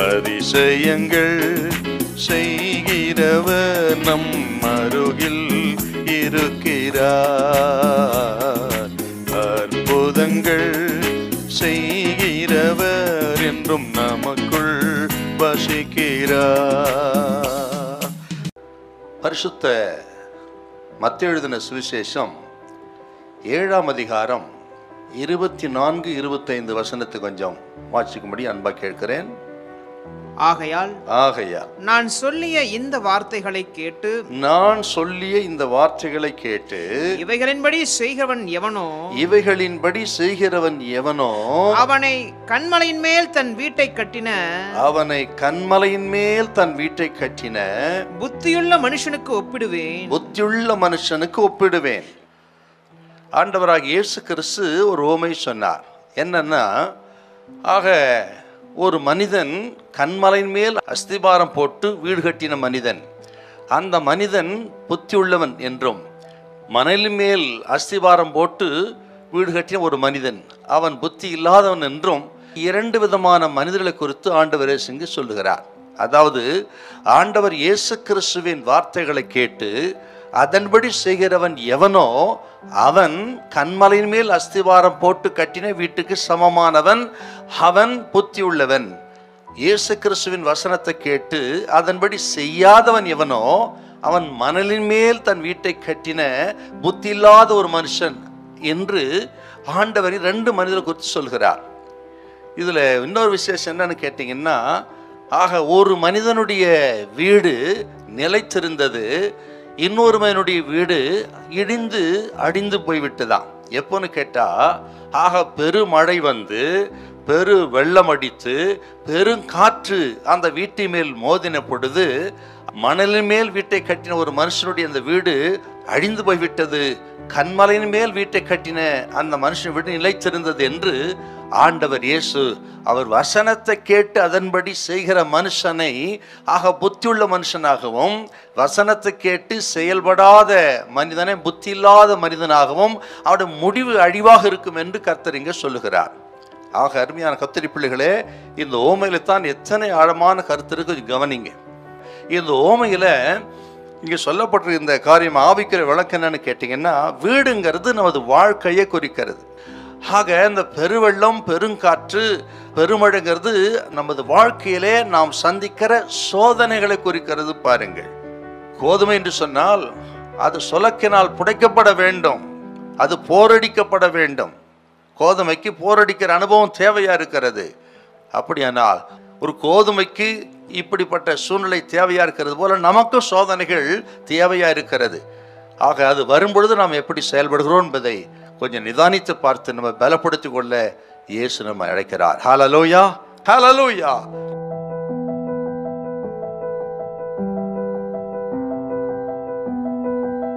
அதிசயங்கள் செய்கிறவர் நம் அருகில் இருக்கிறார். அற்புதங்கள் செய்கிறவர் என்றும் நமக்குள் வசிக்கிறார். பரிசுத்த மத்தேயு எழுதின சுவிசேஷம் 7ஆம் அதிகாரம் 24-25 வசனத்தை கொஞ்சம் வாசிக்கும்படி அன்பா கேட்கிறேன். ஆகையால் நான் சொல்லிய இந்த வார்த்தைகளை கேட்டு இவைகளின்படி செய்கிறவன் எவனோ அவனை கன்மலையின் மேல் தன் வீட்டை கட்டின புத்தியுள்ள மனுஷனுக்கு ஒப்பிடுவேன். ஆண்டவராக இயேசு கிறிஸ்து ஒரு உவமை சொன்னார். என்னன்னா, ஆக ஒரு மனிதன் கன்மலையின் மேல் அஸ்திபாரம் போட்டு வீடு கட்டின மனிதன், அந்த மனிதன் புத்தி உள்ளவன் என்றும், மணலின் மேல் அஸ்திபாரம் போட்டு வீடு கட்டின ஒரு மனிதன் அவன் புத்தி இல்லாதவன் என்றும், இரண்டு விதமான மனிதர்களை குறித்து ஆண்டவர் இயேசு சொல்லுகிறார். அதாவது ஆண்டவர் இயேசு கிறிஸ்துவின் வார்த்தைகளை கேட்டு அதன்படி செய்கிறவன் எவனோ அவன் கன்மலையின் மேல் அஸ்திவாரம் போட்டு கட்டின வீட்டுக்கு சமமானவன், அவன் புத்தி உள்ளவன். இயேசு கிறிஸ்துவின் வசனத்தை கேட்டு அதன்படி செய்யாதவன் எவனோ அவன் மணலின் மேல் தன் வீட்டை கட்டின புத்தி இல்லாத ஒரு மனுஷன் என்று ஆண்டவர் ரெண்டு மனிதரை குறித்து சொல்கிறார். இதுல இன்னொரு விசேஷம் என்னன்னு கேட்டீங்கன்னா, ஆக ஒரு மனிதனுடைய வீடு நிலைத்திருந்தது, இன்னொரு மனிதனுடைய வீடு இடிந்து அடிந்து போய்விட்டுதான். எப்போன்னு கேட்டா, ஆக பெருமழை வந்து பெரு வெள்ளம் அடித்து பெருங்காற்று அந்த வீட்டை மேல் மோதின பொழுது மணலின் மேல் வீட்டை கட்டின ஒரு மனுஷனுடைய அந்த வீடு அழிந்து போய்விட்டது, கன்மலையின் மேல் வீட்டை கட்டின அந்த மனுஷன் வீடு நிலைத்திருந்தது என்று ஆண்டவர் இயேசு அவர் வசனத்தை கேட்டு அதன்படி செய்கிற மனுஷனை ஆக புத்தியுள்ள மனுஷனாகவும், வசனத்தை கேட்டு செயல்படாத மனிதனை புத்தி இல்லாத மனிதனாகவும் அவருடைய முடிவு அழிவாக இருக்கும் என்று கர்த்தர் இங்கே சொல்லுகிறார். ஆக அருமையான கர்த்தரி பிள்ளைகளே, இந்த ஓமையில தான் எத்தனை ஆழமான கருத்து இருக்கு கவனிங்க. இந்த ஓமையில இங்க சொல்லப்பட்டிருக்க இந்த காரியம் ஆவிக்கிற விளக்கம் என்னன்னு கேட்டீங்கன்னா, வீடுங்கிறது நமது வாழ்க்கையை குறிக்கிறது. ஆக இந்த பெருவெள்ளம், பெருங்காற்று, பெருமழைங்கிறது நமது வாழ்க்கையிலே நாம் சந்திக்கிற சோதனைகளை குறிக்கிறது. பாருங்கள், கோதுமை என்று சொன்னால் அது சொலக்கினால் புடைக்கப்பட வேண்டும், அது போரடிக்கப்பட வேண்டும். கோதுமைக்கு போரடிக்கிற அனுபவம் தேவையா இருக்கிறது. அப்படியானால் ஒரு கோதுமைக்கு இப்படிப்பட்ட சூழ்நிலை தேவையா இருக்கிறது போல நமக்கு சோதனைகள் தேவையா இருக்கிறது. ஆக அது வரும்பொழுது நாம் எப்படி செயல்படுகிறோம் என்பதை கொஞ்சம் நிதானித்து பார்த்து நம்ம பலப்படுத்திக் கொள்ள இயேசு நம்ம அழைக்கிறார். ஹல்லேலூயா, ஹல்லேலூயா.